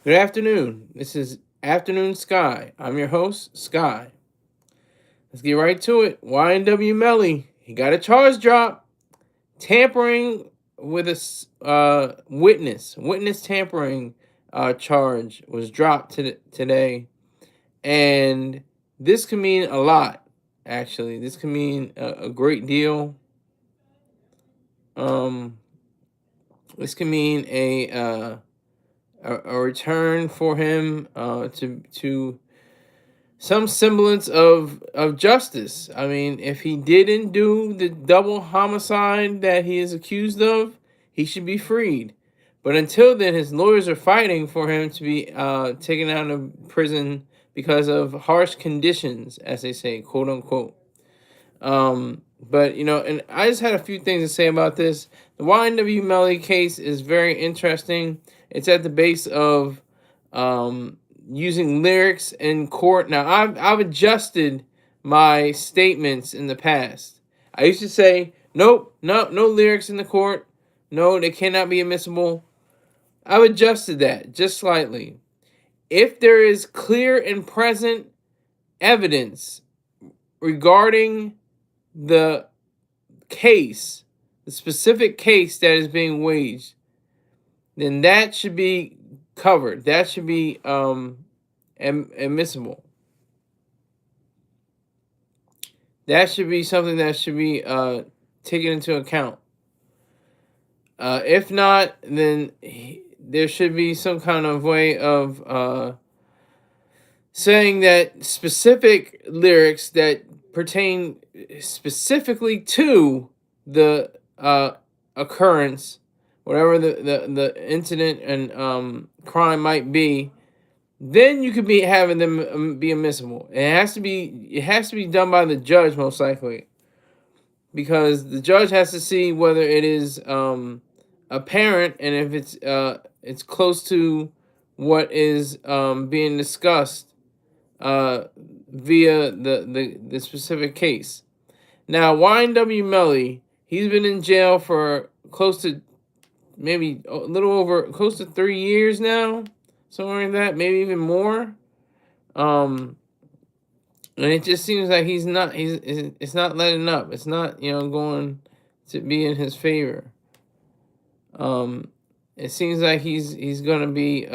Good afternoon. This is Afternoon Sky. I'm your host, Sky. Let's get right to it. YNW Melly, he got a charge drop. Tampering with a witness tampering charge was dropped today. And this can mean a lot, actually. This can mean a great deal. Um, this can mean a return for him to some semblance of justice. I mean, if he didn't do the double homicide that he is accused of, he should be freed. But until then, his lawyers are fighting for him to be taken out of prison because of harsh conditions, as they say, quote unquote. But and I just had a few things to say about this. The YNW Melly case is very interesting. It's at the base of using lyrics in court. Now I've adjusted my statements in the past. I used to say nope, no lyrics in the court. No, they cannot be admissible. I've adjusted that just slightly. If there is clear and present evidence regarding the case, the specific case that is being waged, then that should be covered. That should be admissible. That should be something that should be taken into account. If not, then there should be some kind of way of saying that specific lyrics that pertain specifically to the occurrence, whatever the incident and crime might be, then you could be having them be admissible. It has to be done by the judge, most likely, because the judge has to see whether it is apparent and if it's close to what is being discussed via the specific case. Now, YNW Melly, he's been in jail for close to maybe a little over close to 3 years now, somewhere like that, maybe even more. And it just seems like it's not letting up. It's not going to be in his favor. It seems like he's gonna be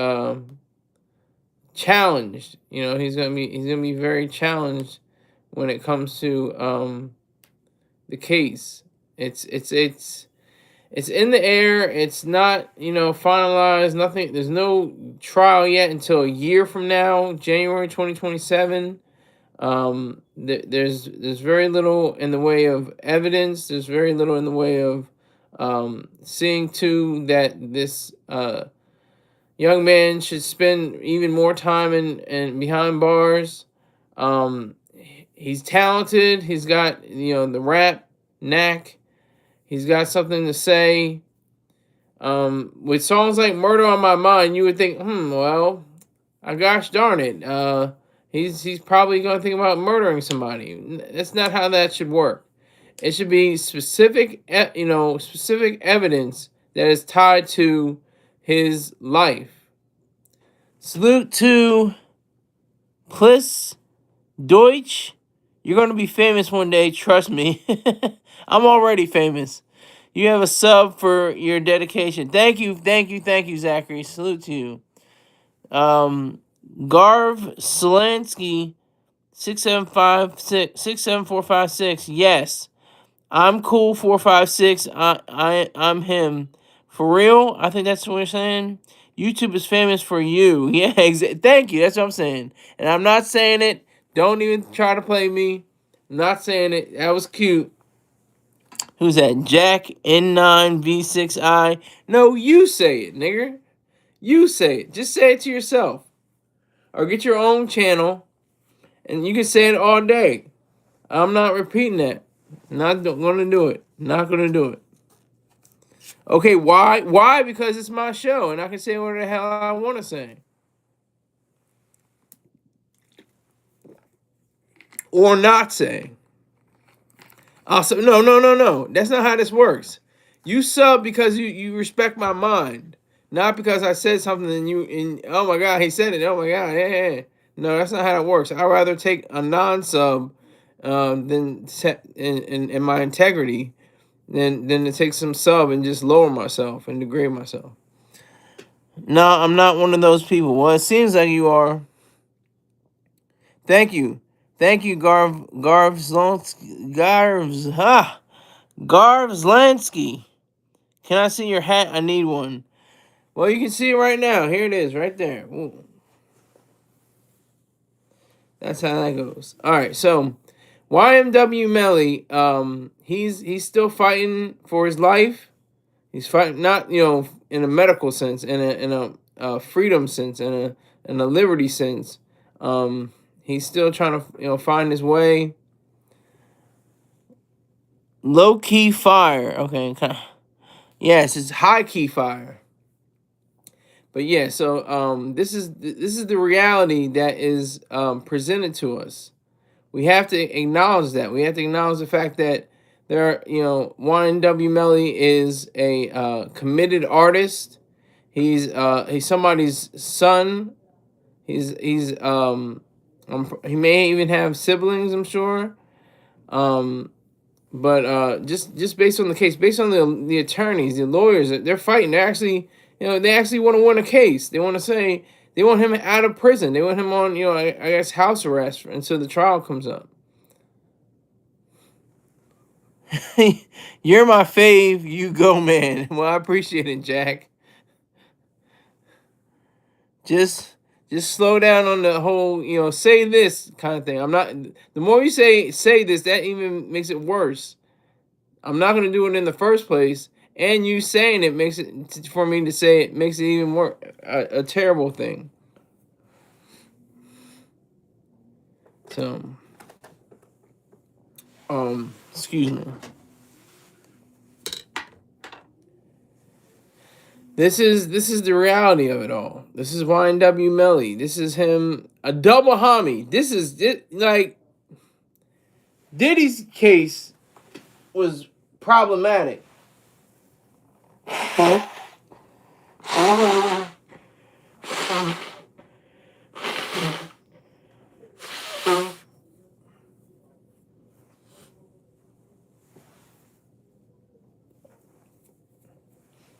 challenged. He's gonna be very challenged when it comes to the case. It's in the air. It's not finalized. Nothing. There's no trial yet until a year from now, January 2027. There's very little in the way of evidence. There's very little in the way of seeing to that this young man should spend even more time in behind bars. He's talented. He's got the rap knack. He's got something to say. With songs like "Murder on My Mind," you would think, well, gosh darn it, he's probably gonna think about murdering somebody. That's not how that should work. It should be specific evidence that is tied to his life. Salute to Pliss Deutsch. You're going to be famous one day, trust me. I'm already famous. You have a sub for your dedication. Thank you, Zachary. Salute to you. Garv Selansky, 67456. Yes. I'm cool 456. I'm him. For real? I think that's what we're saying. YouTube is famous for you. Yeah, thank you. That's what I'm saying. And I'm not saying it. Don't even try to play me. I'm not saying it. That was cute. Who's that? Jack N9V6I. No, you say it, nigger. You say it. Just say it to yourself. Or get your own channel. And you can say it all day. I'm not repeating that. Not gonna do it. Not gonna do it. Okay, why? Why? Because it's my show and I can say whatever the hell I want to say. Or not say. Also, no. That's not how this works. You sub because you respect my mind. Not because I said something and oh my God, he said it. Oh my God, yeah. No, that's not how it works. I'd rather take a non-sub than set in my integrity than to take some sub and just lower myself and degrade myself. No, I'm not one of those people. Well, it seems like you are. Thank you. Thank you, Garvslansky. Can I see your hat? I need one. Well, you can see it right now. Here it is, right there. Ooh. That's how that goes. All right, so YNW Melly, he's still fighting for his life. He's fighting not in a medical sense, in a freedom sense, in a liberty sense. He's still trying to find his way. Low key fire. Okay, yes, it's high key fire. But yeah, so this is the reality that is presented to us. We have to acknowledge that. We have to acknowledge the fact that YNW Melly is a committed artist. He's somebody's son. He may even have siblings, I'm sure. But just based on the case, based on the attorneys, the lawyers, they're fighting. They're actually, they actually want to win a case. They want to say they want him out of prison. They want him on, I guess, house arrest until the trial comes up. You're my fave. You go, man. Well, I appreciate it, Jack. Just slow down on the whole, say this kind of thing. I'm not. The more you say this, that even makes it worse. I'm not gonna do it in the first place, and you saying it makes it for me to say it makes it even more a terrible thing. So, excuse me. This is the reality of it all. This is YNW Melly. This is him, a double homie. This is it. Like Diddy's case was problematic.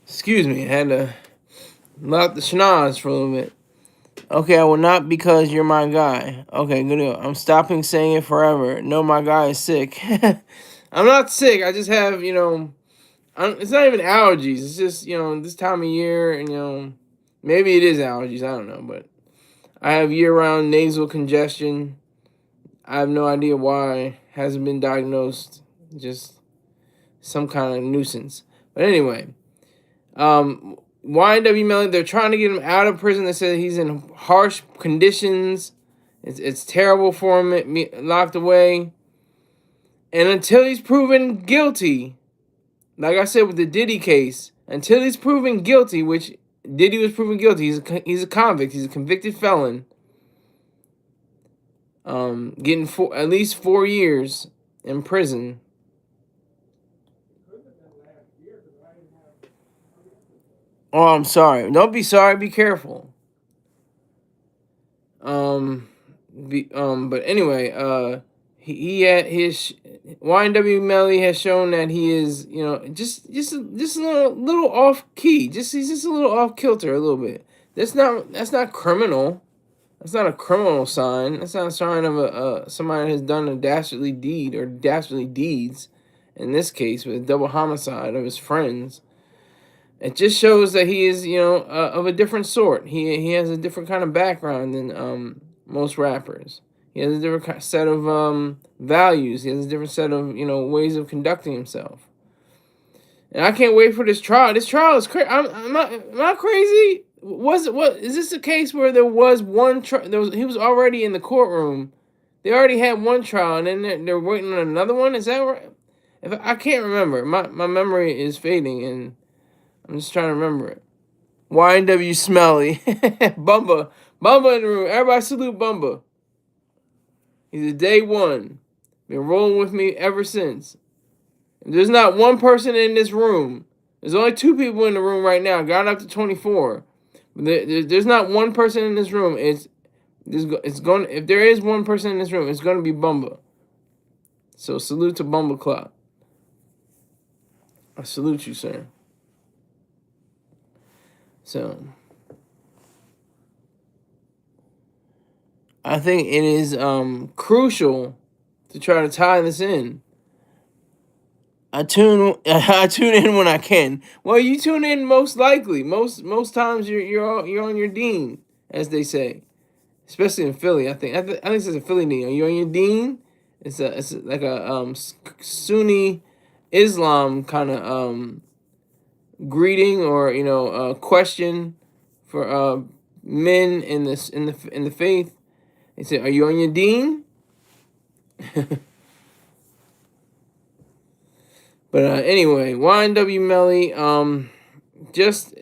Excuse me, I had to lock the schnoz for a little bit. Okay, I will not because you're my guy. Okay, good deal. I'm stopping saying it forever. No, my guy is sick. I'm not sick. I just have, it's not even allergies. It's just, this time of year, and, maybe it is allergies. I don't know, but I have year-round nasal congestion. I have no idea why. Hasn't been diagnosed. Just some kind of nuisance. But anyway, YNW Melly, they're trying to get him out of prison. They said he's in harsh conditions. It's terrible for him locked away. And until he's proven guilty, like I said with the Diddy case, until he's proven guilty, which Diddy was proven guilty, he's a convict. He's a convicted felon. Getting at least 4 years in prison. Oh, I'm sorry. Don't be sorry. Be careful. But anyway, he had his YNW Melly has shown that he is, just a little off key. He's just a little off kilter, a little bit. That's not criminal. That's not a criminal sign. That's not a sign of somebody has done a dastardly deed or dastardly deeds. In this case, with a double homicide of his friends. It just shows that he is, of a different sort. He has a different kind of background than most rappers. He has a different set of values. He has a different set of ways of conducting himself. And I can't wait for this trial. This trial is crazy. Am I crazy? What is this a case where there was one trial? He was already in the courtroom. They already had one trial, and then they're waiting on another one. Is that right? I can't remember. My memory is fading, and I'm just trying to remember it. YNW Smelly. Bumba in the room. Everybody salute Bumba. He's a day one. Been rolling with me ever since. If there's not one person in this room There's only 2 people in the room right now. Got up to 24. There's not one person in this room. It's going. If there is one person in this room, it's going to be Bumba. So salute to Bumba Clock. I salute you, sir. So I think it is crucial to try to tie this in. I tune in when I can. Well, you tune in most likely. Most times you're on your dean, as they say, especially in Philly. I think it's a Philly dean. Are you on your dean? It's like a Sunni Islam kind of greeting, or question for men in the faith. They say, "Are you on your dean?" But anyway, YNW Melly, just,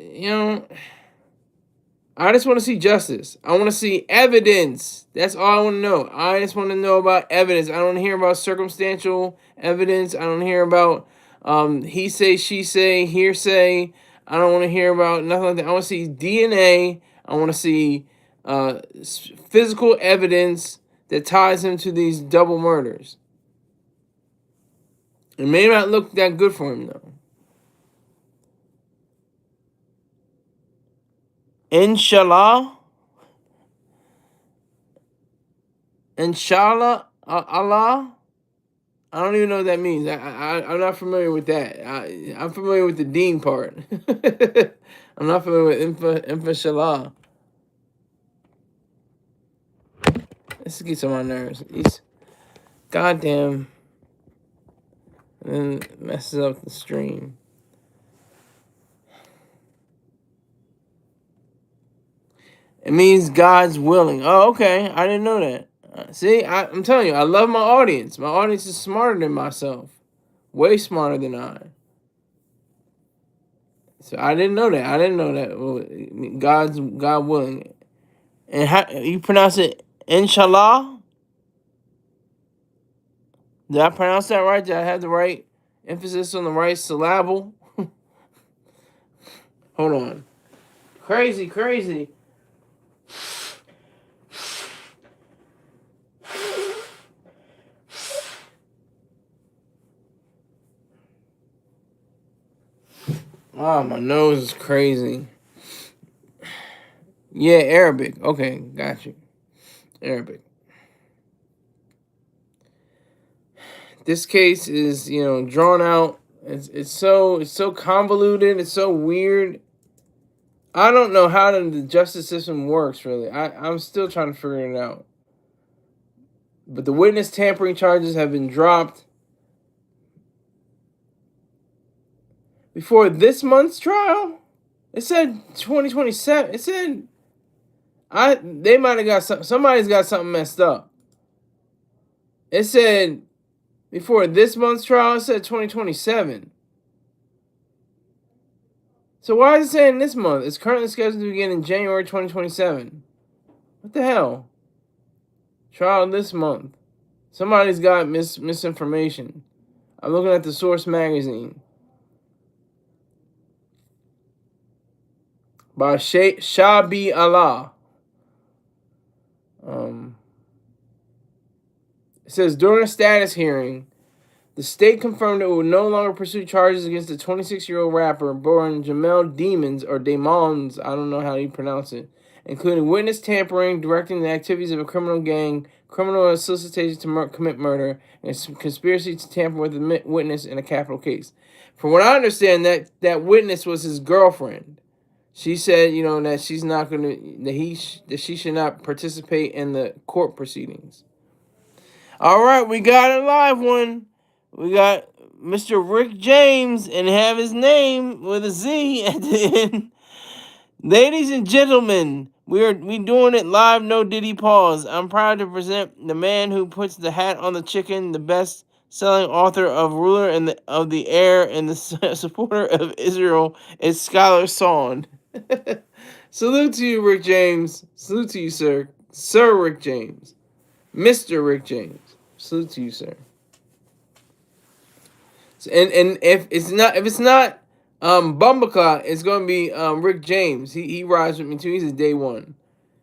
I just want to see justice. I want to see evidence. That's all I want to know. I just want to know about evidence. I don't want to hear about circumstantial evidence. I don't hear about he say, she say, hearsay. I don't want to hear about nothing like that. I want to see DNA. I want to see physical evidence that ties him to these double murders. It may not look that good for him, though. Inshallah. Inshallah. Allah. I don't even know what that means. I'm not familiar with that. I'm familiar with the deen part. I'm not familiar with inshallah. This gets on my nerves. He's goddamn. And then messes up the stream. It means God's willing. Oh, okay. I didn't know that. See, I'm telling you, I love my audience. My audience is smarter than myself. Way smarter than I. So I didn't know that. I didn't know that. Well, God willing. And how you pronounce it? Inshallah? Did I pronounce that right? Did I have the right emphasis on the right syllable? Hold on. Crazy. Oh, my nose is crazy. Yeah, Arabic. Okay, got you. Arabic. This case is, drawn out. It's so convoluted. It's so weird. I don't know how the justice system works, really. I'm still trying to figure it out. But the witness tampering charges have been dropped before this month's trial. It said 2027. It said they might have got somebody's got something messed up. It said before this month's trial, it said 2027. So why is it saying this month? It's currently scheduled to begin in January 2027. What the hell? Trial this month. Somebody's got misinformation. I'm looking at the Source magazine. By Shabi Allah. It says, during a status hearing, the state confirmed it will no longer pursue charges against the 26-year-old rapper born Jamel Demons, or Demons, I don't know how you pronounce it, including witness tampering, directing the activities of a criminal gang, criminal solicitation to commit murder, and conspiracy to tamper with a witness in a capital case. From what I understand, that witness was his girlfriend. She said, that she's not going to, that she should not participate in the court proceedings. All right, we got a live one. We got Mr. Rick James, and have his name with a Z at the end. Ladies and gentlemen, we doing it live, no Diddy pause. I'm proud to present the man who puts the hat on the chicken, the best-selling author of Ruler of the Air, and the supporter of Israel, is Scholar Son. Salute to you, Rick James. Salute to you, sir. Sir Rick James. Mr. Rick James. Salute to you, sir. And if it's not Bumbleclot is going to be Rick James. He rides with me too. He's a day one.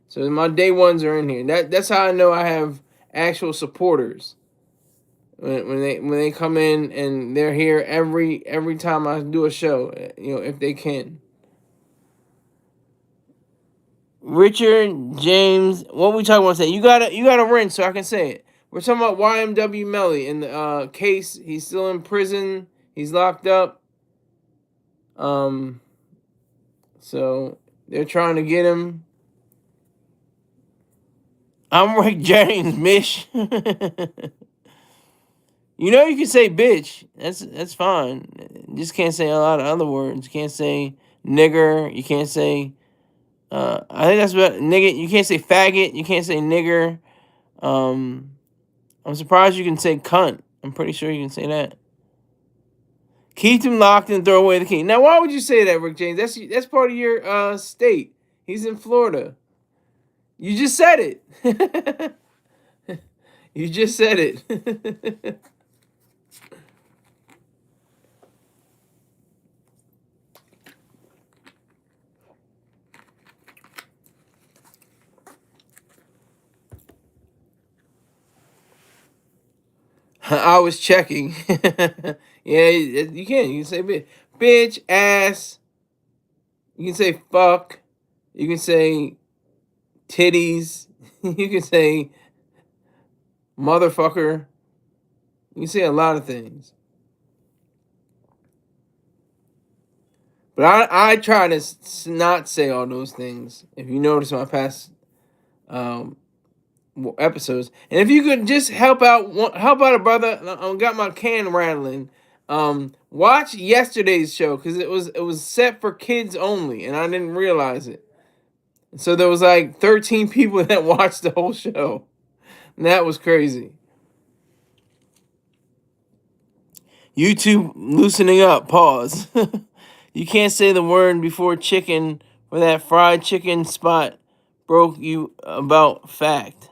So my day ones are in here. That's how I know I have actual supporters. When they come in and they're here every time I do a show, if they can. Richard James, what we talking about today? You gotta rinse so I can say it. We're talking about YNW Melly in the case. He's still in prison. He's locked up. So they're trying to get him. I'm Rick James, Mish. You can say bitch. That's fine. You just can't say a lot of other words. You can't say nigger. You can't say. I think that's what nigga. You can't say faggot. You can't say nigger. I'm surprised you can say cunt. I'm pretty sure you can say that. Keep him locked and throw away the key. Now, why would you say that, Rick James? That's part of your state. He's in Florida. You just said it. You just said it. I was checking. Yeah, you can. You can say bitch, ass. You can say fuck. You can say titties. You can say motherfucker. You can say a lot of things. But I try to not say all those things. If you notice my past episodes, and if you could just help out a brother, I got my can rattling. Watch yesterday's show because it was set for kids only, and I didn't realize it. So there was like 13 people that watched the whole show. And that was crazy. YouTube loosening up. Pause. You can't say the word before chicken for that fried chicken spot broke you about fact.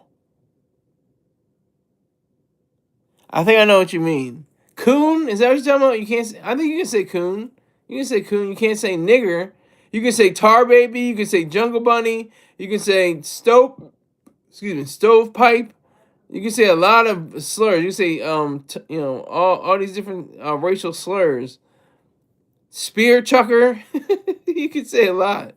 I think I know what you mean. Coon? Is that what you're talking about? You can't say, I think you can say coon. You can say coon. You can't say nigger. You can say tar baby. You can say jungle bunny. You can say stovepipe. You can say a lot of slurs. You can say all these different racial slurs. Spear chucker. You can say a lot.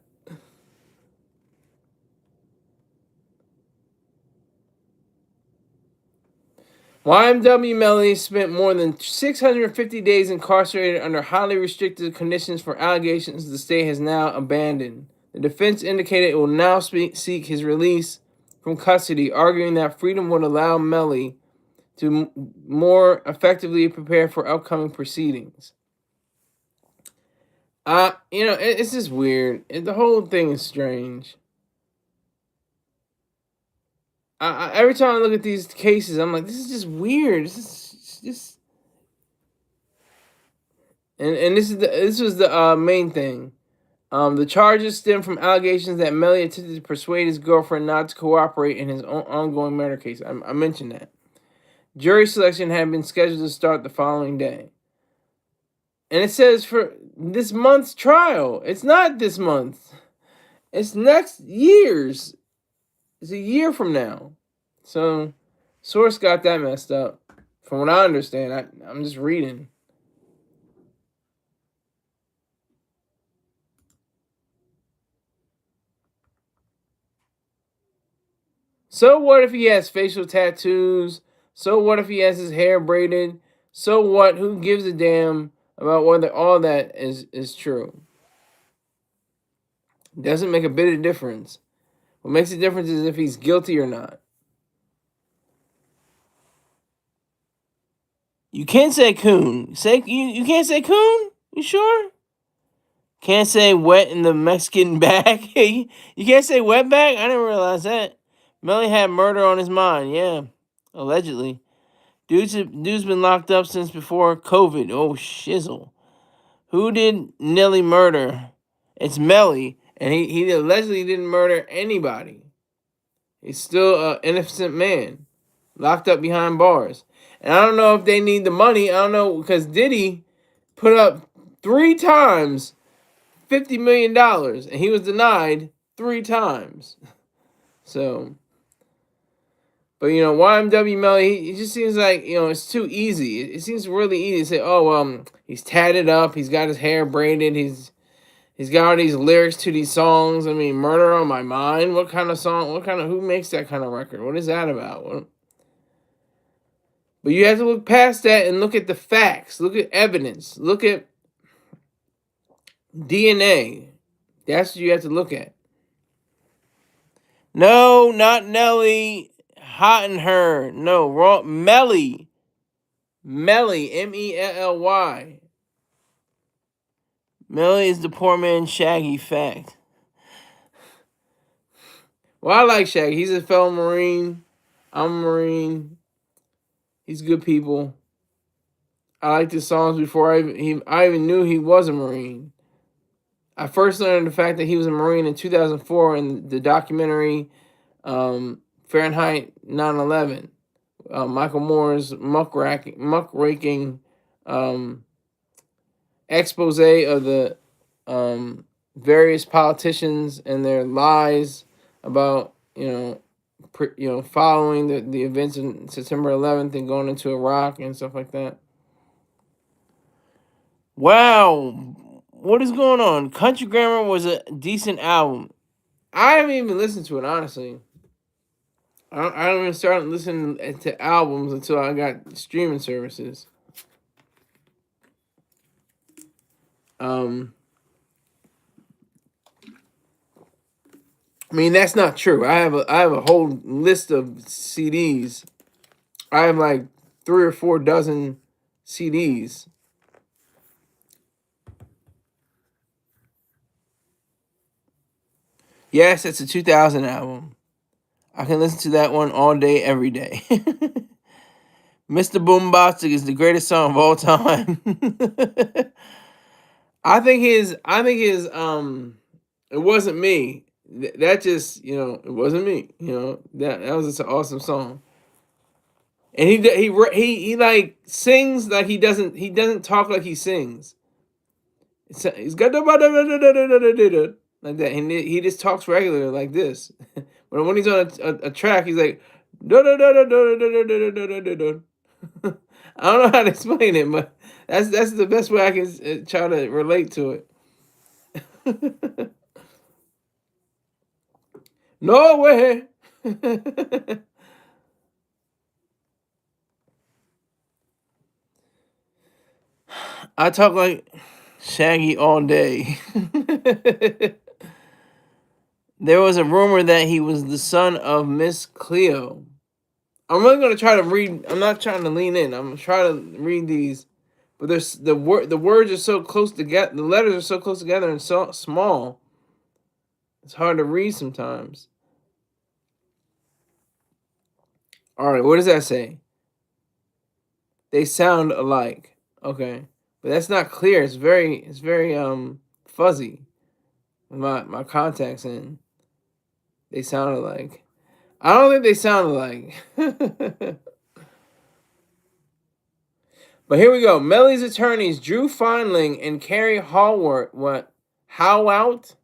YNW Melly spent more than 650 days incarcerated under highly restricted conditions for allegations the state has now abandoned. The defense indicated it will now seek his release from custody, arguing that freedom would allow Melly to more effectively prepare for upcoming proceedings. It's just weird. The whole thing is strange. Every time I look at these cases, I'm like, this is just weird. This is just, and this was the main thing. The charges stem from allegations that Melly attempted to persuade his girlfriend not to cooperate in his ongoing murder case. I mentioned that. Jury selection had been scheduled to start the following day. And it says for this month's trial. It's not this month. It's next year's. It's a year from now. So, source got that messed up. From what I understand, I'm just reading. So what if he has facial tattoos? So what if he has his hair braided? So what? Who gives a damn about whether all that is true? Doesn't make a bit of difference. What makes a difference is if he's guilty or not. You can't say coon. You can't say coon? You sure? Can't say wet in the Mexican bag. You can't say wet bag? I didn't realize that. Melly had murder on his mind, yeah. Allegedly. Dude's been locked up since before COVID. Oh, shizzle. Who did Nelly murder? It's Melly, and he allegedly didn't murder anybody. He's still an innocent man, locked up behind bars. And I don't know if they need the money. I don't know, because Diddy put up 3 times $50 million, and he was denied 3 times. So, but YNW Melly, he just seems like it's too easy. It seems really easy to say, oh, he's tatted up, he's got his hair braided, he's got all these lyrics to these songs. I mean, Murder on My Mind. What kind of song? Who makes that kind of record? What is that about? But you have to look past that and look at the facts. Look at evidence. Look at DNA. That's what you have to look at. No, not Nelly. Hot in Her. No, wrong. Melly. Melly. Melly. Melly is the poor man Shaggy fact. Well, I like Shaggy. He's a fellow Marine. I'm a Marine. He's good people. I liked his songs before I even knew he was a Marine. I first learned the fact that he was a Marine in 2004 in the documentary Fahrenheit 9/11. Michael Moore's muckraking expose of the various politicians and their lies about following the events in September 11th and going into Iraq and stuff like that. Wow, what is going on? Country Grammar was a decent album. I haven't even listened to it, honestly. I don't even start listening to albums until I got streaming services. I mean, that's not true. I have a whole list of CDs. I have like 3 or 4 dozen CDs. Yes, it's a 2000 album. I can listen to that one all day, every day. Mr. Boombastic is the greatest song of all time. I think his It Wasn't Me. That just, it wasn't me. That was just an awesome song. And he like sings like he doesn't talk like he sings. He's got like that, and he just talks regular like this. But when he's on a track, he's like, I don't know how to explain it, but that's the best way I can try to relate to it. No way. I talk like Shaggy all day. There was a rumor that he was the son of Miss Cleo. I'm really gonna try to read. I'm not trying to lean in. I'm gonna try to read these, but there's the words are so close together. The letters are so close together and so small. It's hard to read sometimes. All right, what does that say? They sound alike. Okay, but that's not clear. It's very fuzzy. With my contacts in, they sound alike. I don't think they sound alike. But here we go. Melly's attorneys Drew Feinling and Carrie Hallwart Hallwout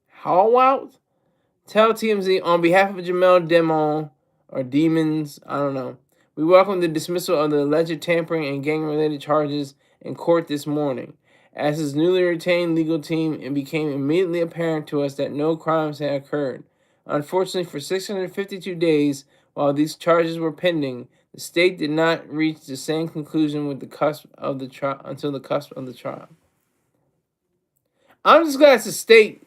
tell TMZ on behalf of Jamel Demon or Demons, I don't know. We welcome the dismissal of the alleged tampering and gang-related charges in court this morning. As his newly retained legal team, it became immediately apparent to us that no crimes had occurred. Unfortunately, for 652 days, while these charges were pending, the state did not reach the same conclusion with the cusp of the trial until the cusp of the trial. I'm just glad it's a state,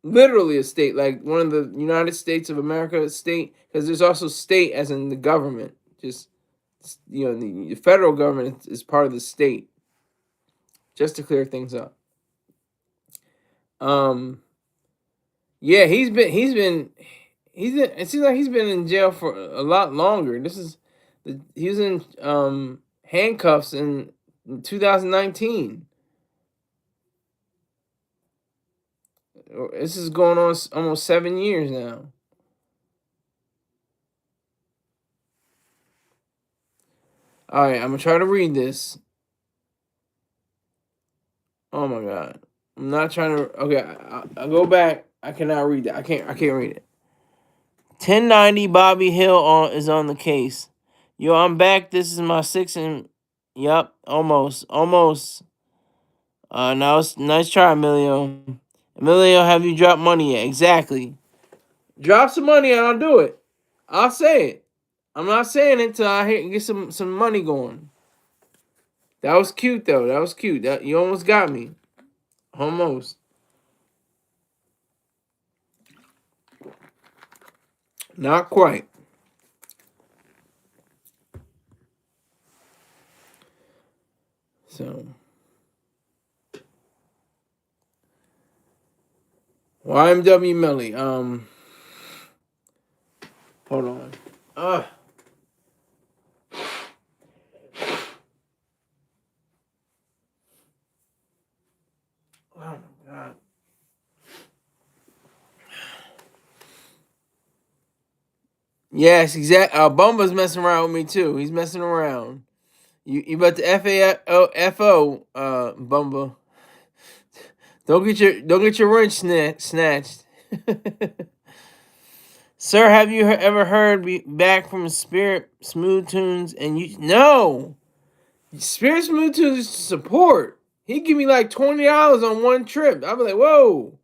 literally a state, like one of the United States of America state, because there's also state as in the government. Just the federal government is part of the state. Just to clear things up. Yeah, it seems like he's been in jail for a lot longer. He was in handcuffs in 2019. This is going on almost 7 years now. All right, I'm gonna try to read this. Oh my god. I'm not trying to. Okay, I'll go back. I cannot read that. I can't read it. 1090 Bobby Hill is on the case. Yo, I'm back. This is my sixth and. Yep, almost. Nice try, Emilio. Emilio, have you dropped money yet? Exactly. Drop some money and I'll do it. I'll say it. I'm not saying it till I get some money going. That was cute though. That was cute. You almost got me. Almost. Not quite. So YNW Melly. Hold on. Oh my god. Yes, exactly. Bumba's messing around with me too. He's messing around. You about the FAFO, Bumba. Don't get your wrench snatched. Sir, have you ever heard back from Spirit Smooth Tunes? And you no, Spirit Smooth Tunes is support. He give me like $20 on one trip. I'll be like, whoa,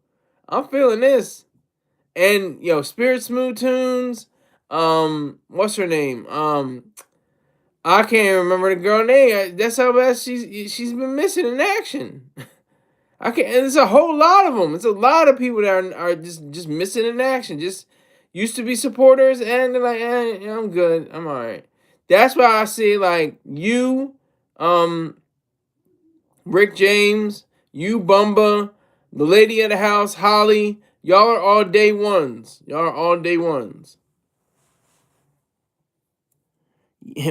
I'm feeling this. And yo, Spirit Smooth Tunes. What's her name? I can't remember the girl name. That's how bad she's been missing in action. I can't. And it's a whole lot of them. It's a lot of people that are just missing in action. Just used to be supporters, and they're like, I'm good. I'm all right. That's why I see like you, Rick James, you Bumba, the lady of the house, Holly. Y'all are all day ones. Y'all are all day ones.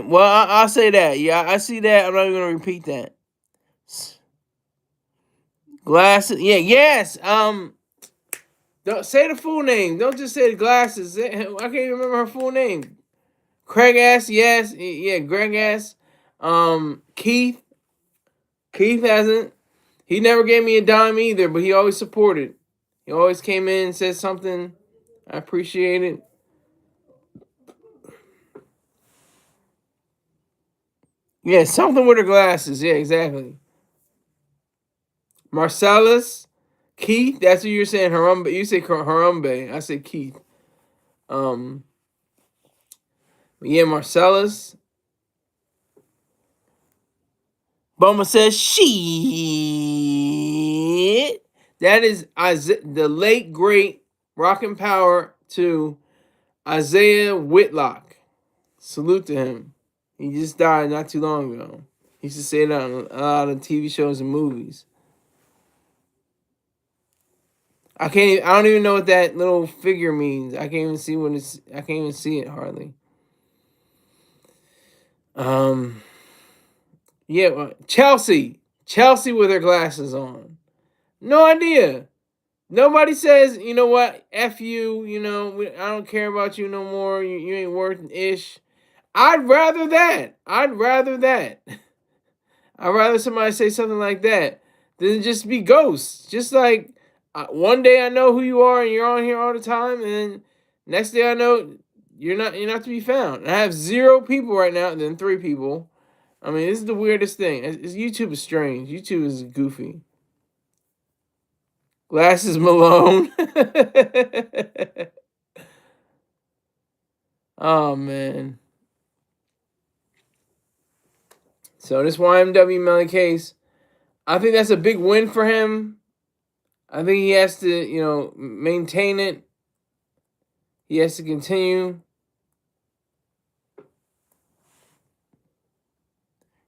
Well, I'll say that. Yeah, I see that. I'm not even gonna repeat that. Glasses. Yeah. Yes. Don't say the full name. Don't just say the glasses. I can't even remember her full name. Craig Ass. Yes. Yeah. Greg Ass. Keith. Keith hasn't. He never gave me a dime either, but he always supported. He always came in and said something. I appreciate it. Yeah, something with her glasses. Yeah, exactly. Marcellus, Keith. That's what you're saying. Harambe. You say Harambe. I say Keith. Um. Yeah, Marcellus. Boma says shit. That is the late great Rockin' Power to Isaiah Whitlock. Salute to him. He just died not too long ago. He used to say that on a lot of TV shows and movies. I don't even know what that little figure means. I can't even see what it's. I can't even see it hardly. Um. Yeah, Chelsea. Chelsea with her glasses on. No idea. Nobody says, you know what, F you, I don't care about you no more. You ain't worth an ish. I'd rather that. I'd rather that. I'd rather somebody say something like that than just be ghosts. Just like one day I know who you are and you're on here all the time, and then next day I know you're not to be found. And I have 0 people right now, and then 3 people. I mean, this is the weirdest thing. YouTube is strange. YouTube is goofy. Glasses Malone. Oh man. So this YNW Melly case, I think that's a big win for him. I think he has to, maintain it. He has to continue.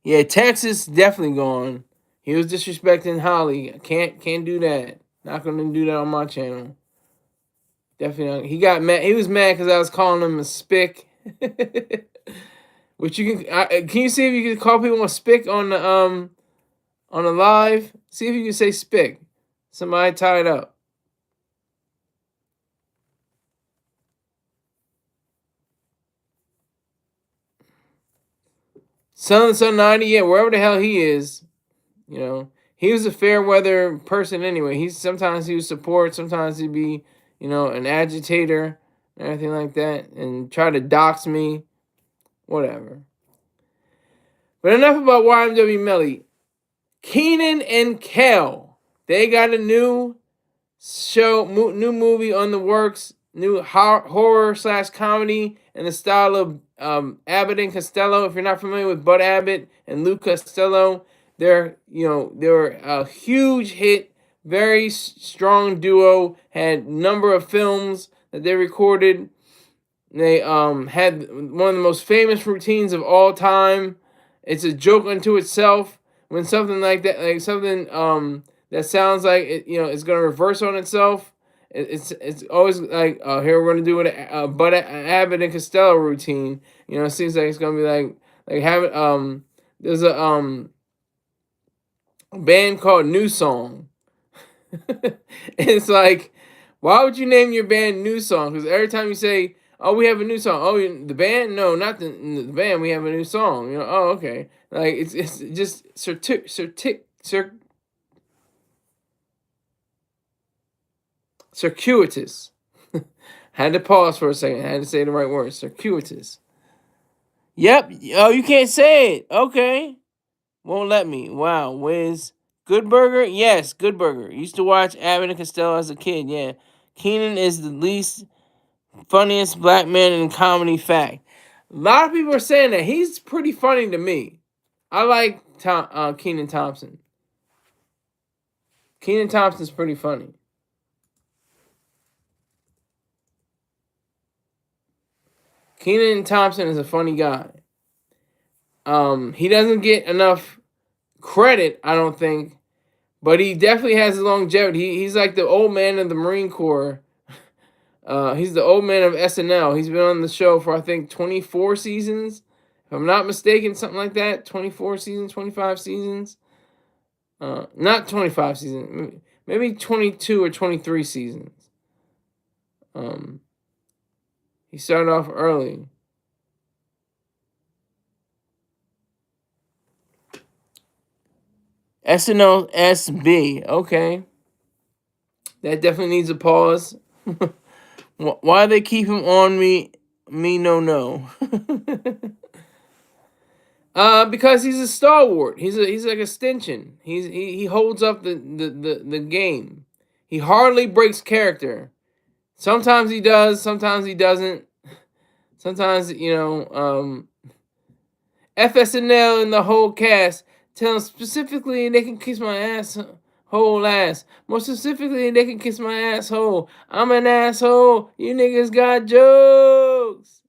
Yeah, Texas definitely gone. He was disrespecting Holly. Can't do that. Not gonna do that on my channel. Definitely not. He got mad. He was mad because I was calling him a spick. Which can you see if you can call people a spick on the live? See if you can say spick. Somebody tie it up. Son 90, yeah, wherever the hell he is, he was a fair weather person anyway. Sometimes he would support, sometimes he'd be, an agitator and everything like that, and try to dox me, whatever. But enough about YNW Melly. Keenan and Kel, they got a new new movie on the works, new horror / comedy in the style of Abbott and Costello. If you're not familiar with Bud Abbott and Lou Costello, they're a huge hit, very strong duo. Had number of films that they recorded. They had one of the most famous routines of all time. It's a joke unto itself when something like that, like something that sounds like it's gonna reverse on itself. It's always like, here we're gonna do an Abbott and Costello routine. It seems like it's gonna be like having there's a band called New Song. It's like, why would you name your band New Song? Because every time you say, "Oh, we have a new song," oh, the band? No, not the band. We have a new song. Oh, okay. Like it's just circuitous. Had to pause for a second. I had to say the right word. Circuitous. Yep. Oh, you can't say it. Okay. Won't let me. Wow. Wiz. Good Burger? Yes, Good Burger. Used to watch Abbott and Costello as a kid. Yeah. Keenan is the least funniest black man in comedy. Fact. A lot of people are saying that he's pretty funny to me. I like Kenan Thompson. Kenan Thompson's pretty funny. Kenan Thompson is a funny guy. He doesn't get enough credit, I don't think, but he definitely has longevity. He's like the old man of the Marine Corps. He's the old man of SNL. He's been on the show for, I think, 24 seasons. If I'm not mistaken, something like that. 24 seasons, 25 seasons. Not 25 seasons. Maybe 22 or 23 seasons. He started off early. SNL SB. Okay. That definitely needs a pause. Why they keep him on me? No. Because he's a stalwart. He's like a stanchion. He holds up the game. He hardly breaks character. Sometimes he does. Sometimes he doesn't. Sometimes FSNL and the whole cast tell them specifically they can kiss my ass. Whole ass. More specifically, they can kiss my asshole. I'm an asshole. You niggas got jokes.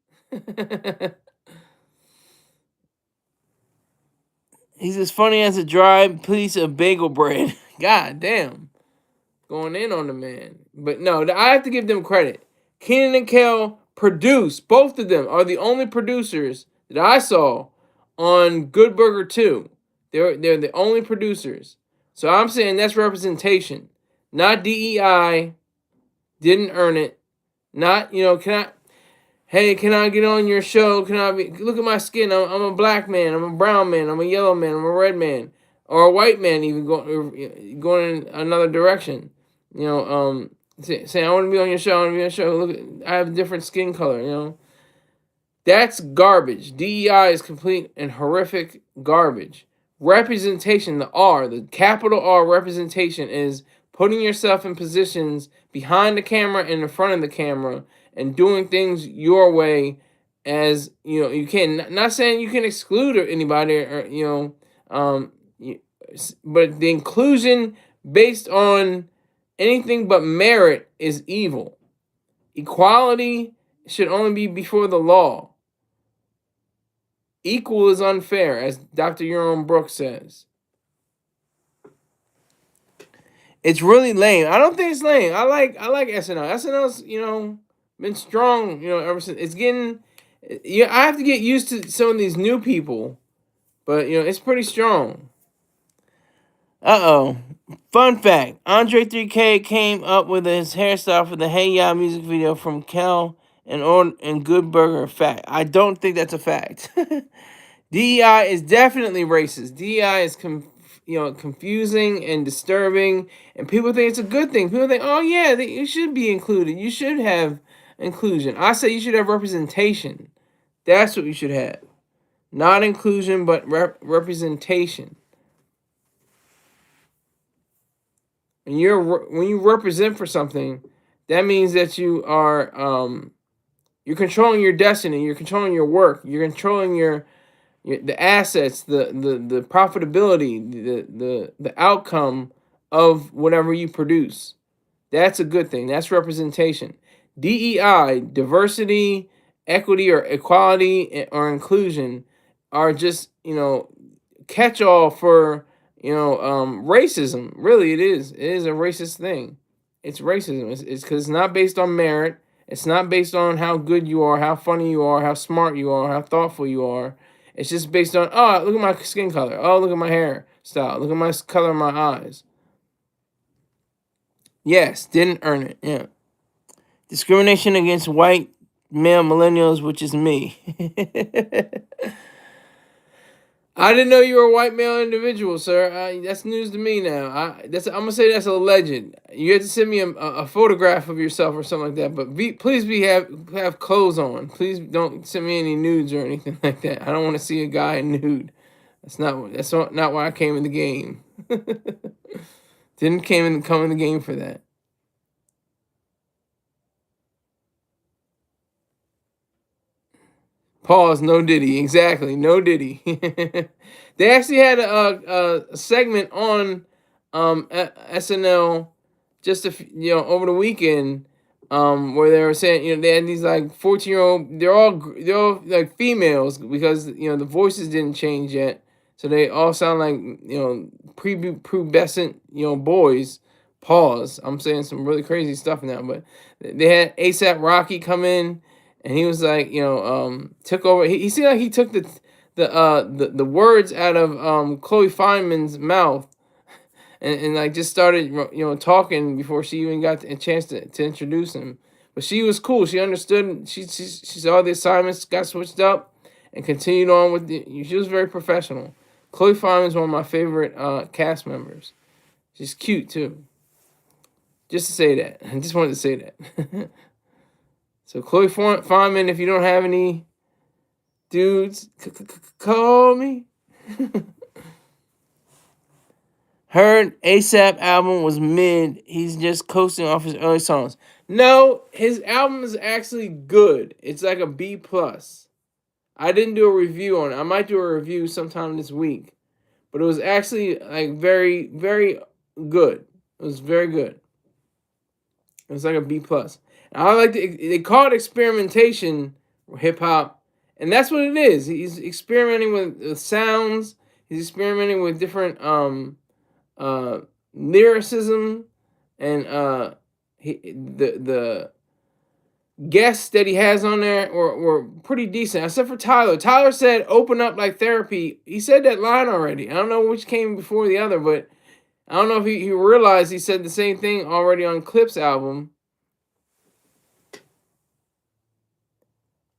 He's as funny as a dry piece of bagel bread. God damn. Going in on the man. But no, I have to give them credit. Kenan and Kel produced. Both of them are the only producers that I saw on Good Burger 2. They're the only producers. So I'm saying that's representation, not DEI. Didn't earn it. Not, can I get on your show? Look at my skin. I'm a black man. I'm a brown man. I'm a yellow man. I'm a red man. Or a white man even going in another direction. Saying, I want to be on your show. I want to be on your show. Look, I have a different skin color, That's garbage. DEI is complete and horrific garbage. Representation, the capital R representation, is putting yourself in positions behind the camera and in front of the camera and doing things your way as you can. Not saying you can exclude anybody but the inclusion based on anything but merit is evil. Equality should only be before the law. Equal is unfair, as Dr. Jerome Brooks says. It's really lame. I don't think it's lame. I like SNL. SNL's been strong ever since. It's getting I have to get used to some of these new people, but it's pretty strong. Fun fact: Andre 3K came up with his hairstyle for the Hey Ya music video from Kel and Good Burger. Fact. I don't think that's a fact. DEI is definitely racist. DEI is confusing and disturbing, and people think it's a good thing. People think, oh yeah, you should be included. You should have inclusion. I say you should have representation. That's what you should have. Not inclusion, but representation. And when you represent for something, that means that you're controlling your destiny. You're controlling your work. You're controlling the assets, the profitability, the outcome of whatever you produce. That's a good thing. That's representation. DEI, diversity, equity, or equality, or inclusion, are just catch all for racism. Really, it is. It is a racist thing. It's racism. It's because it's not based on merit. It's not based on how good you are, how funny you are, how smart you are, how thoughtful you are. It's just based on, oh, look at my skin color. Oh, look at my hair style. Look at my color of my eyes. Yes, didn't earn it. Yeah. Discrimination against white male millennials, which is me. I didn't know you were a white male individual, sir. That's news to me now. I'm gonna say that's alleged. You have to send me a photograph of yourself or something like that. But please have clothes on. Please don't send me any nudes or anything like that. I don't want to see a guy nude. That's not why I came in the game. Didn't come in the game for that. Pause. No Diddy. Exactly. No Diddy. They actually had a segment on SNL just over the weekend where they were saying they had these like 14-year-old. They're all like females because the voices didn't change yet, so they all sound like prepubescent boys. Pause. I'm saying some really crazy stuff now, but they had ASAP Rocky come in. And he was like, took over. He seemed like he took the words out of Chloe Fineman's mouth, and like just started talking before she even got a chance to introduce him. But she was cool. She understood. She saw the assignments, got switched up, and continued on with she was very professional. Chloe Fineman's one of my favorite cast members. She's cute too. Just to say that. I just wanted to say that. So Chloe Fineman, if you don't have any dudes, call me. Heard ASAP album was mid. He's just coasting off his early songs. No, his album is actually good. It's like a B+. I didn't do a review on it. I might do a review sometime this week. But it was actually like very, very good. It was very good. It was like a B+. I like they call it experimentation hip hop, and that's what it is. He's experimenting with sounds. He's experimenting with different lyricism, and the guests that he has on there were pretty decent, except for Tyler. Tyler said open up like therapy. He said that line already. I don't know which came before the other, but I don't know if he realized he said the same thing already on Clip's album.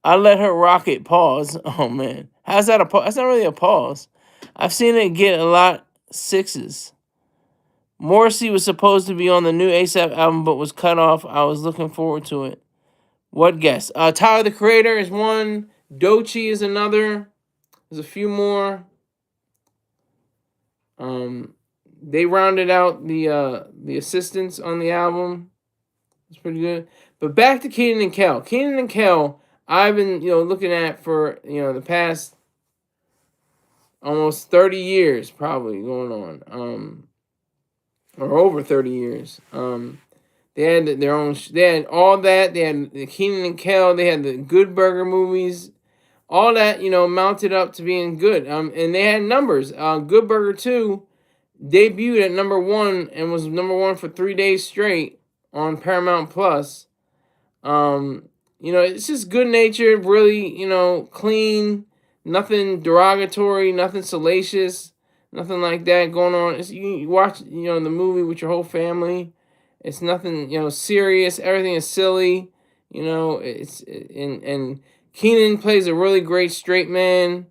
I let her rock it. Pause. Oh man, how's that a pause? That's not really a pause. I've seen it get a lot sixes. Morrissey was supposed to be on the new ASAP album, but was cut off. I was looking forward to it. What guess? Tyler the Creator is one. Doechii is another. There's a few more. They rounded out the assistants on the album. It's pretty good. But back to Kenan and Kel. Kenan and Kel, I've been looking at for the past almost 30 years, probably going on, or over 30 years. They had their own. They had all that. They had the Kenan and Kel. They had the Good Burger movies. All that mounted up to being good. And they had numbers. Good Burger 2 debuted at #1 and was #1 for 3 days straight on Paramount Plus. It's just good natured, really, clean, nothing derogatory, nothing salacious, nothing like that going on. You watch, the movie with your whole family. It's nothing, serious. Everything is silly. And Kenan plays a really great straight man.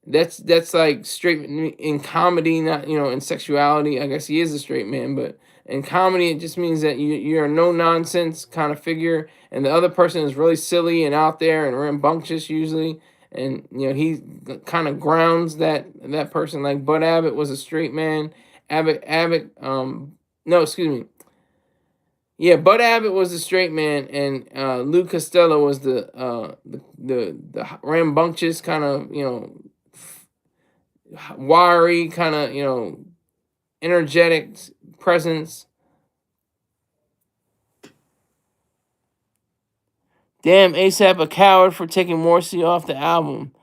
That's like straight in comedy, not in sexuality. I guess he is a straight man, but in comedy it just means that you're a no nonsense kind of figure, and the other person is really silly and out there and rambunctious usually, and he kind of grounds that person. Like Bud Abbott was a straight man. Abbott no, excuse me. Yeah, Bud Abbott was the straight man, and Lou Costello was the rambunctious kind of wiry kind of energetic presence. Damn, ASAP a coward for taking Morrissey off the album.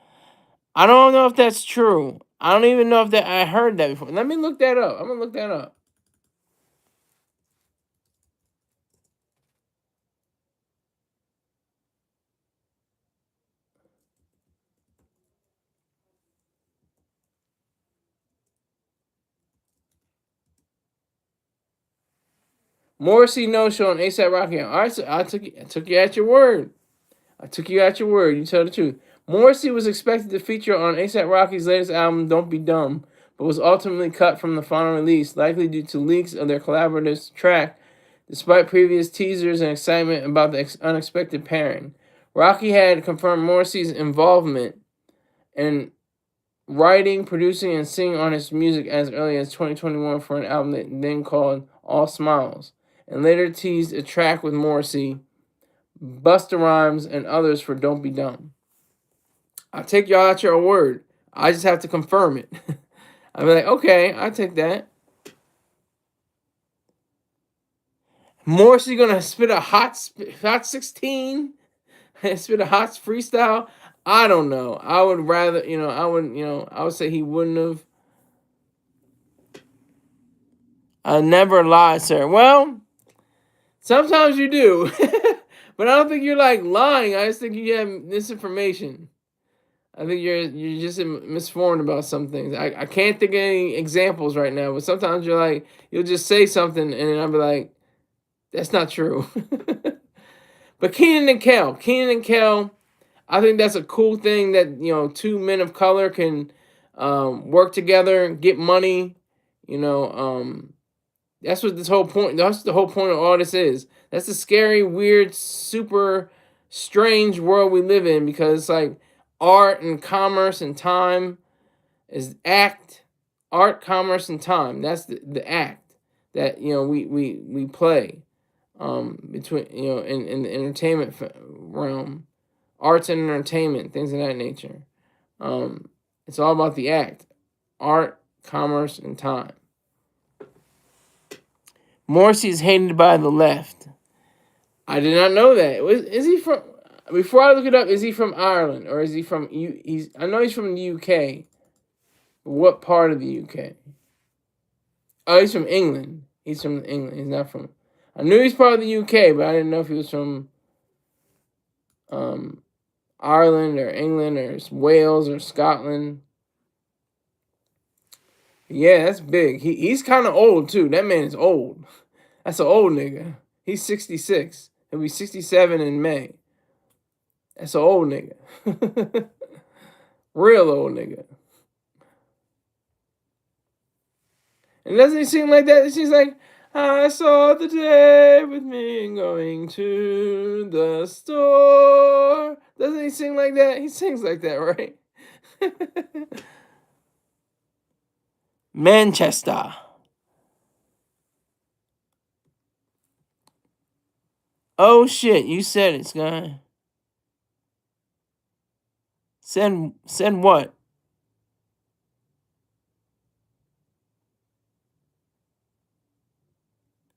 I don't know if that's true. I don't even know if that I heard that before. Let me look that up. I'm gonna look that up. Morrissey no show on ASAP Rocky. All right, so I took you at your word. I took you at your word. You tell the truth. Morrissey was expected to feature on ASAP Rocky's latest album, Don't Be Dumb, but was ultimately cut from the final release, likely due to leaks of their collaborative track, despite previous teasers and excitement about the unexpected pairing. Rocky had confirmed Morrissey's involvement in writing, producing, and singing on his music as early as 2021 for an album that then called All Smiles, and later teased a track with Morrissey, Busta Rhymes, and others for Don't Be Dumb. I'll take y'all at your word. I just have to confirm it. I'll be like, okay, I'll take that. Morrissey gonna spit a hot 16, spit a hot freestyle. I don't know. I would rather, I would say he wouldn't have. I never lie, sir. Well, sometimes you do, but I don't think you're like lying. I just think you have misinformation. I think you're just misinformed about some things. I can't think of any examples right now, but sometimes you'll just say something and then I'll be like, that's not true. But Keenan and Kel, I think that's a cool thing that two men of color can work together, get money. That's what this whole point. That's the whole point of all this is. That's the scary, weird, super strange world we live in because it's like art and commerce and time is art, commerce, and time. That's the act that we play between in the entertainment realm, arts and entertainment, things of that nature. It's all about the act, art, commerce, and time. Morrissey is hated by the left. I did not know that. Is he from? Before I look it up, is he from Ireland or is he from? I know he's from the UK. What part of the UK? Oh, he's from England. He's from England. He's not from. I knew he's part of the UK, but I didn't know if he was from Ireland or England or Wales or Scotland. Yeah, that's big. He's kind of old too. That man is old. That's an old nigga. He's 66. He'll be 67 in May. That's an old nigga. Real old nigga. And doesn't he sing like that? She's like, I saw the day with me going to the store. Doesn't he sing like that? He sings like that, right? Manchester. Oh shit, you said it, Sky. Send what?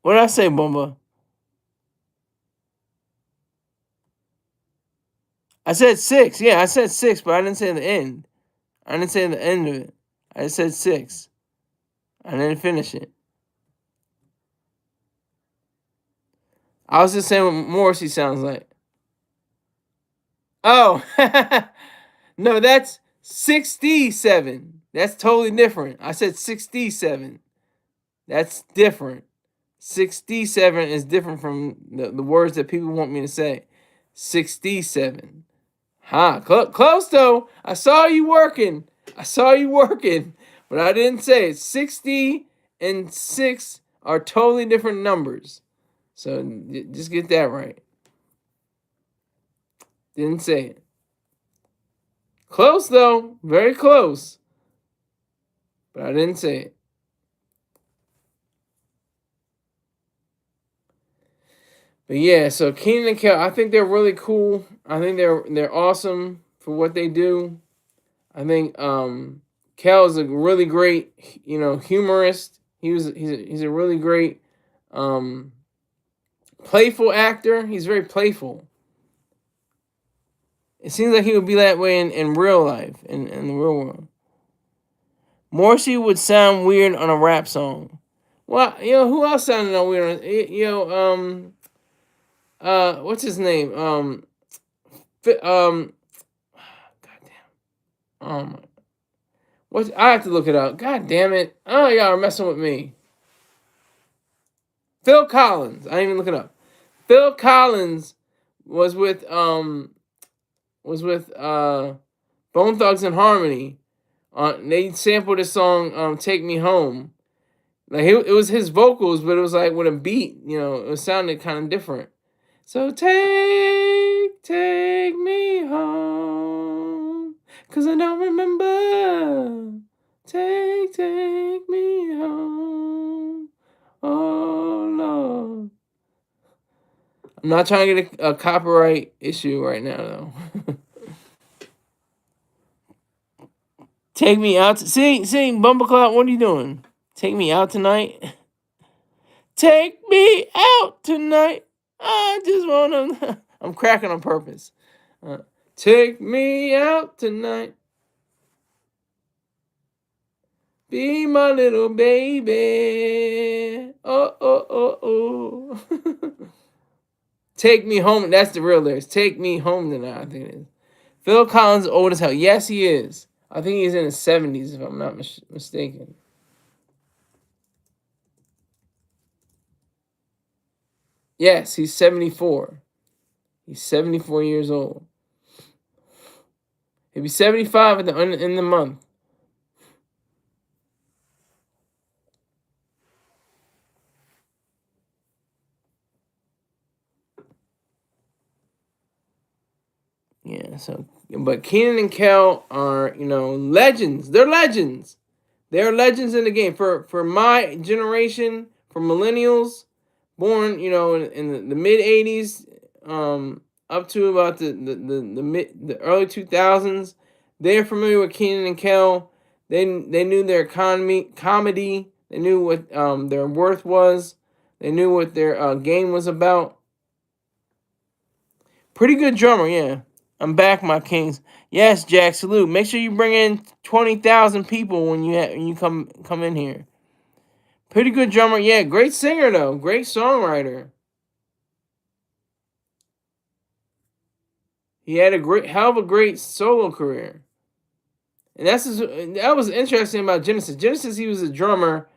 What did I say, Bomba? I said 6. Yeah, I said 6, but I didn't say the end. I didn't say the end of it. I just said 6. I didn't finish it. I was just saying what Morrissey sounds like. Oh, no, that's 67. That's totally different. I said 67. That's different. 67 is different from the words that people want me to say. 67. Close though. I saw you working. I saw you working, but I didn't say it. 60 and 6 are totally different numbers. So just get that right. Didn't say it. Close though, very close. But I didn't say it. But yeah, so Keenan and Kel, I think they're really cool. I think they're awesome for what they do. I think Kel is a really great, humorist. He's a really great playful actor. He's very playful. It seems like he would be that way in real life, in the real world. Morrissey would sound weird on a rap song. Well, who else sounded on weird? What's his name? Goddamn. What? I have to look it up. God damn it! Oh, y'all are messing with me. Phil Collins. I didn't even look it up. Phil Collins was with Bone Thugs and Harmony. They sampled his song "Take Me Home." Like it was his vocals, but it was like with a beat. It sounded kind of different. So take me home, 'cause I don't remember. Take me home. Oh Lord. I'm not trying to get a copyright issue right now, though. Take me out. Sing, Bumbleclot. What are you doing? Take me out tonight. Take me out tonight. I just wanna. I'm cracking on purpose. Take me out tonight. Be my little baby. Oh. Take me home. That's the real lyrics. Take me home tonight, I think it is. Phil Collins is old as hell. Yes, he is. I think he's in his 70s, if I'm not mistaken. Yes, he's 74. He's 74 years old. He'll be 75 in the month. Yeah, but Keenan and Kel are, legends. They're legends. They're legends in the game. For my generation, for millennials, born, in the mid 80s, up to about the early 2000s, they're familiar with Keenan and Kel. They knew their comedy. They knew what their worth was. They knew what their game was about. Pretty good drummer, yeah. I'm back, my kings. Yes, Jack. Salute. Make sure you bring in 20,000 people when you come in here. Pretty good drummer, yeah. Great singer though. Great songwriter. He had a hell of a great solo career. And that was interesting about Genesis. Genesis, he was a drummer.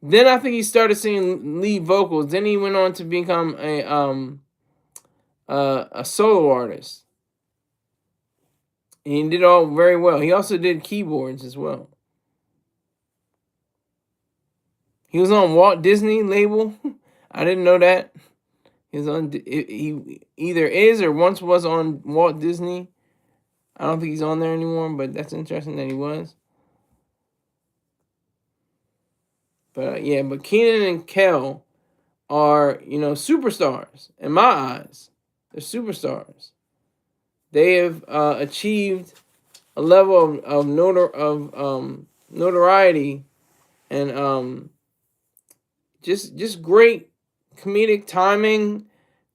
Then I think he started singing lead vocals. Then he went on to become a solo artist. And he did all very well. He also did keyboards as well. He was on Walt Disney label. I didn't know that. He either is or once was on Walt Disney. I don't think he's on there anymore, but that's interesting that he was. But but Keenan and Kel are, superstars in my eyes. They're superstars. They have achieved a level of notoriety and just great comedic timing,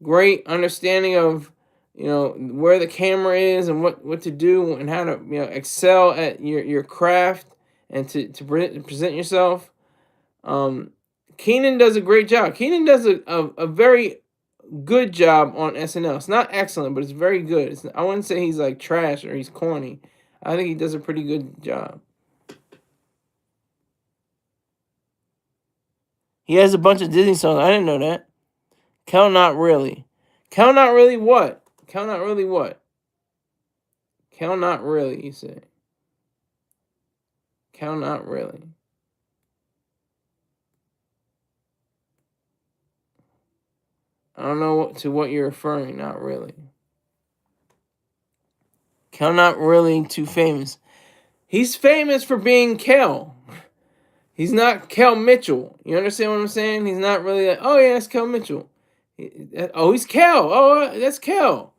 great understanding of where the camera is and what to do and how to excel at your craft and to present yourself. Keenan does a great job. Keenan does a very good job on SNL. It's not excellent, but it's very good. I wouldn't say he's like trash or he's corny. I think he does a pretty good job. He has a bunch of Disney songs. I didn't know that. Kel Not Really. Kel Not Really what? Kel Not Really what? Kel Not Really, you say. Cal, not really. I don't know to what you're referring. Not really. Cal, not really too famous. He's famous for being Kel. He's not Kel Mitchell. You understand what I'm saying? He's not really like, oh yeah, that's Kel Mitchell. Oh, he's Kel. Oh, that's Kel.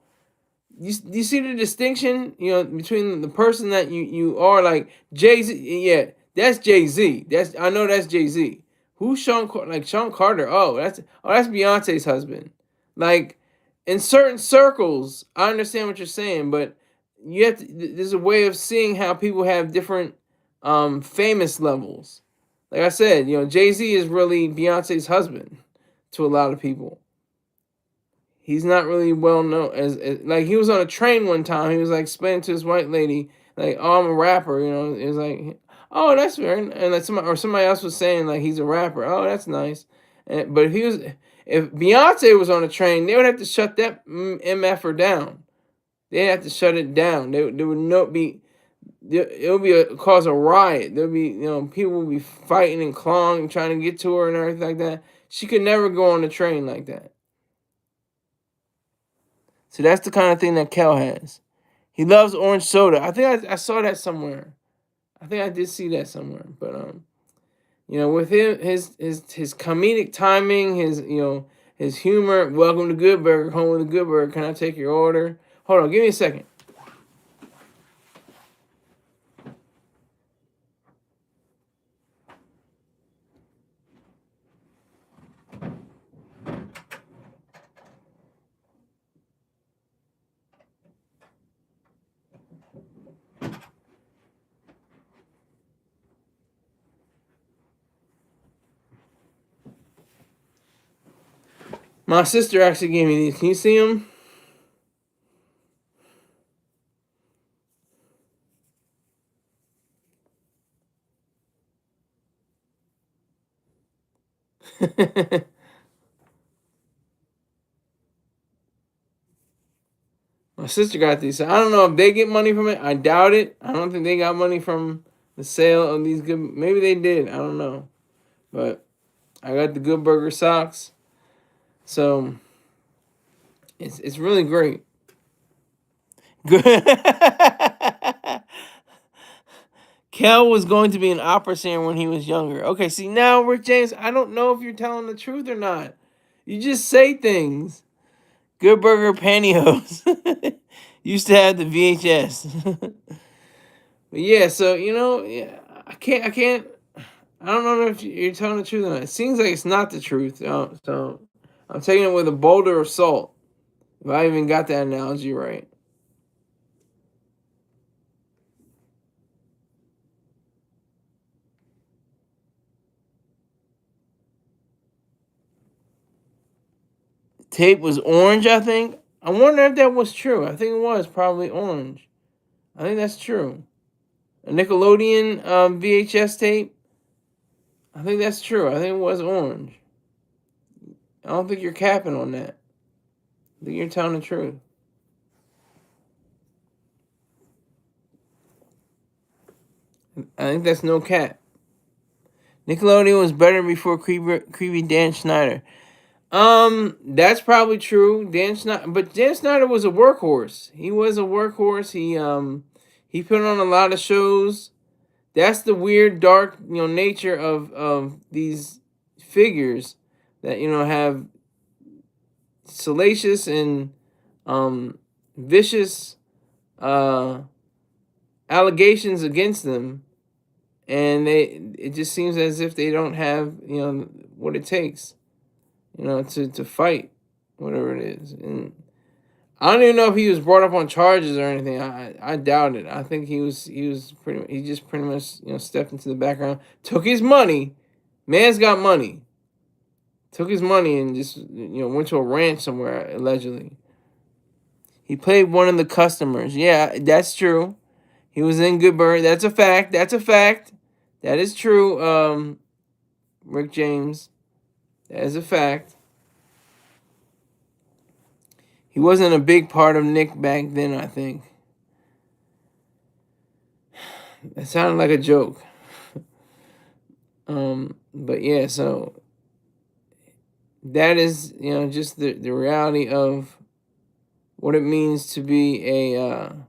You see the distinction, between the person that you are, like Jay-Z. Yeah, that's Jay-Z. I know that's Jay-Z. Who's Sean Carter? That's Beyonce's husband. Like, in certain circles, I understand what you're saying, but there's a way of seeing how people have different famous levels. Like I said, Jay-Z is really Beyonce's husband to a lot of people. He's not really well known as like, he was on a train one time. He was like explaining to this white lady, like, "Oh, I'm a rapper." It was like, "Oh, that's very," and like somebody else was saying like he's a rapper. "Oh, that's nice." But if Beyonce was on a train, they would have to shut that mf'er down. They have to shut it down. There would not be. It would cause a riot. There'll be, people would be fighting and clawing, trying to get to her and everything like that. She could never go on a train like that. So that's the kind of thing that Kel has. He loves orange soda. I think I saw that somewhere. I think I did see that somewhere. But with him, his comedic timing, his humor. Welcome to Good Burger, home with a Good Burger. Can I take your order? Hold on, give me a second. My sister actually gave me these. Can you see them? My sister got these. So I don't know if they get money from it. I doubt it. I don't think they got money from the sale of these good. Maybe they did. I don't know. But I got the Good Burger socks. So it's really great. Good. Kel was going to be an opera singer when he was younger. Okay, see now, Rick James, I don't know if you're telling the truth or not. You just say things. Good Burger pantyhose. Used to have the VHS. But yeah, so yeah, I can't. I don't know if you're telling the truth or not. It seems like it's not the truth. So I'm taking it with a boulder of salt. If I even got that analogy right. Tape was orange, I think. I wonder if that was true. I think it was probably orange. I think that's true. A Nickelodeon VHS tape. I think that's true. I think it was orange. I don't think you're capping on that. I think you're telling the truth. I think that's no cap. Nickelodeon was better before creepy Dan Schneider. That's probably true. But Dan Snyder was a workhorse. He was a workhorse. He put on a lot of shows. That's the weird, dark, nature of these figures that have salacious and vicious allegations against them, and it just seems as if they don't have what it takes to fight whatever it is. And I don't even know if he was brought up on charges or anything. I doubt it. I think he just pretty much stepped into the background, took his money. Man's got money. Took his money and just went to a ranch somewhere allegedly. He played one of the customers. Yeah, that's true. He was in Good Burger. That's a fact. That's a fact. That is true. Rick James. That is a fact. He wasn't a big part of Nick back then, I think. That sounded like a joke. But yeah, so that is, just the reality of what it means to be an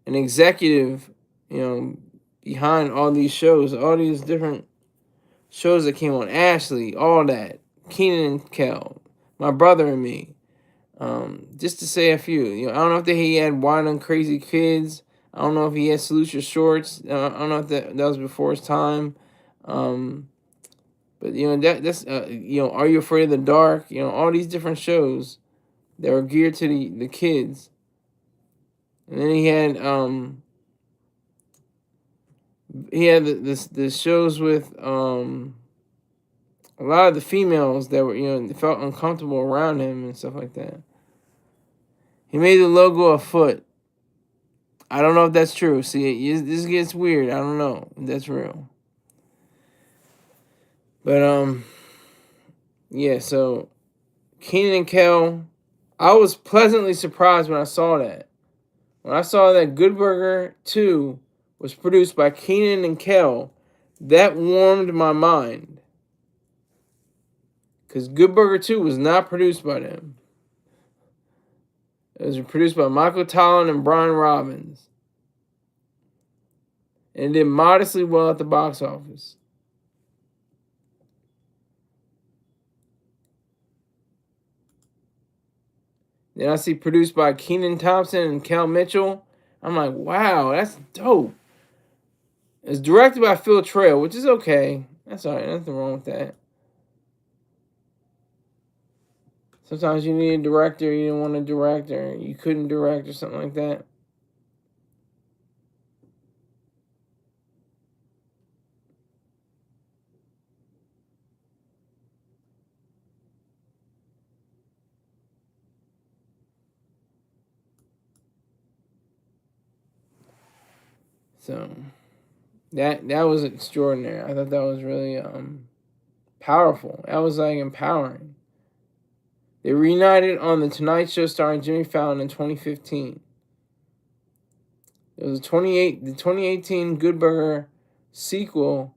executive, behind all these shows, all these different shows that came on, Ashley, all that, Keenan and Kel, My Brother and Me. Just to say a few, I don't know if he had Wild and Crazy Kids. I don't know if he had Salute Your Shorts. I don't know if that was before his time. But that's Are You Afraid of the Dark? All these different shows that were geared to the kids. And then he had the shows with a lot of the females that were felt uncomfortable around him and stuff like that. He made the logo a foot. I don't know if that's true. See, this gets weird. I don't know if that's real. But yeah. So Keenan and Kel, I was pleasantly surprised when I saw that. When I saw that Good Burger 2 was produced by Keenan and Kel, that warmed my mind. Because Good Burger 2 was not produced by them. It was produced by Michael Tollin and Brian Robbins. And it did modestly well at the box office. Then I see produced by Kenan Thompson and Cal Mitchell. I'm like, wow, that's dope. It's directed by Phil Trail, which is okay. That's all right. Nothing wrong with that. Sometimes you need a director, you didn't want a director, you couldn't direct or something like that. So that was extraordinary. I thought that was really powerful. That was like empowering. They reunited on The Tonight Show starring Jimmy Fallon in 2015. It was the 2018 Good Burger sequel.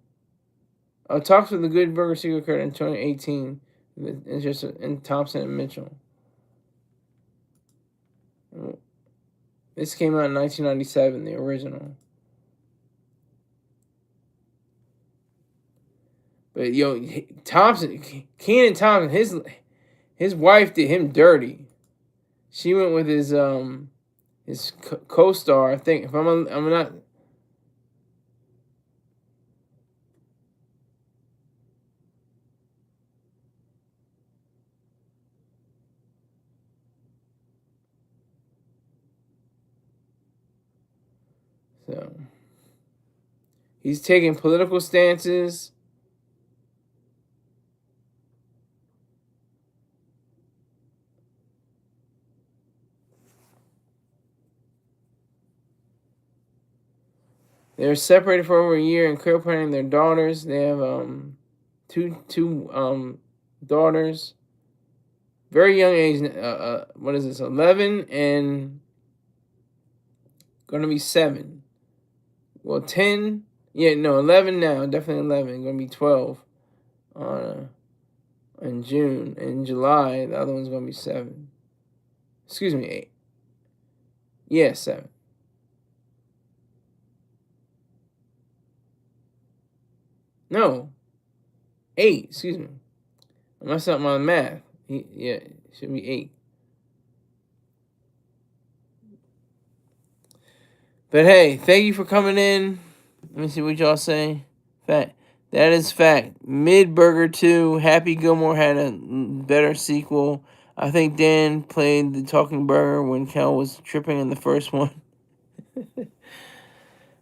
Talks for the Good Burger sequel occurred in 2018. It's just in Thompson and Mitchell. This came out in 1997, the original. But Kenan Thompson, his wife did him dirty. She went with his co-star. I think if I'm not. So he's taking political stances. They're separated for over a year and co-parenting their daughters. They have two daughters. Very young age. What is this? 11 and gonna be 7. Well, 10. Yeah, no, 11 now. Definitely 11. Gonna be 12. In June. In July, the other one's gonna be 7. Excuse me, 8. Yeah, 7. No, 8. Excuse me. I messed up my math. It should be 8. But hey, thank you for coming in. Let me see what y'all say. Fact. That is fact. Mid Burger 2, Happy Gilmore had a better sequel. I think Dan played the talking burger when Kel was tripping in the first one.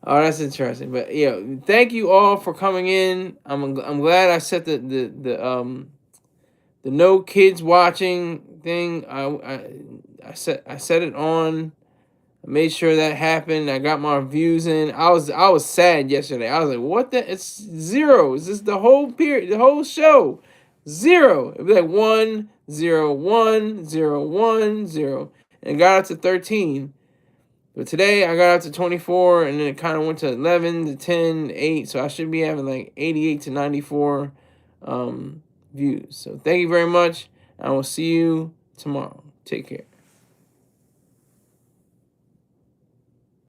Oh, that's interesting. But yeah, thank you all for coming in. I'm glad I set the no kids watching thing. I set it on. I made sure that happened. I got my reviews in. I was sad yesterday. I was like, what the? It's 0. Is this the whole period, the whole show? 0. It'd be like 1, 0, 1, 0, 1, 0. And it got up to 13. But today I got up to 24, and then it kind of went to 11 to 10, 8. So I should be having like 88 to 94 views. So thank you very much. I will see you tomorrow. Take care.